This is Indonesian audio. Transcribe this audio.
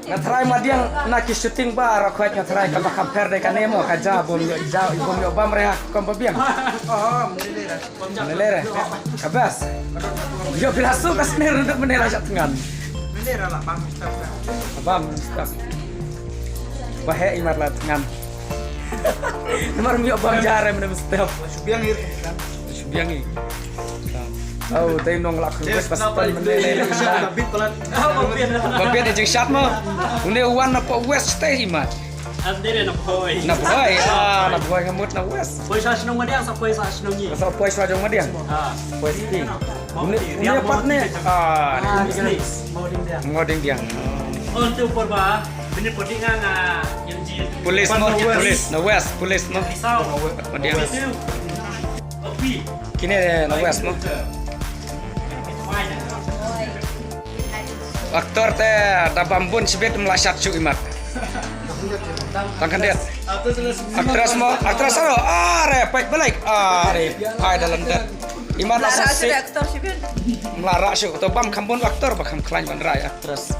Ngatrai madiang nak syuting bar aku ngatrai ka bakam de kanemo kaja bom yo bam reha kom babiang. Oh, melere. Kabas. Yo bilasu kas ner untuk menera jat tengan. Menera lah bang staf. Bam staf. Bahe imar la tengan. Nomor mi bam jare men staf. Subiang ir. Subiang i. Oh, tay nong lak request pas pan menele. Bit pelan. Babian de jeng shot mo. Une wan na po west stay imat. Andere na poi. Na boy ngamut na west. Poi sa sinong madiang sa poi sa sinong ni. Sa poi sa jong madiang. Ah. Poi sti. Une pat ne. Ngoding diang. On tu porba. Bini poti nga yang ji. Police mo, police na west, police no. Risau. Madiang. Opi. Kini na west mo. Aktor teh dabambun sibet melasat cu imat. Tangkan dia. Aktris mo, aktris ano? Repek balik. Ay dalam dat. Imat asasi. Melara su. Atau bam kampun aktor bakam klaim ban rai aktris.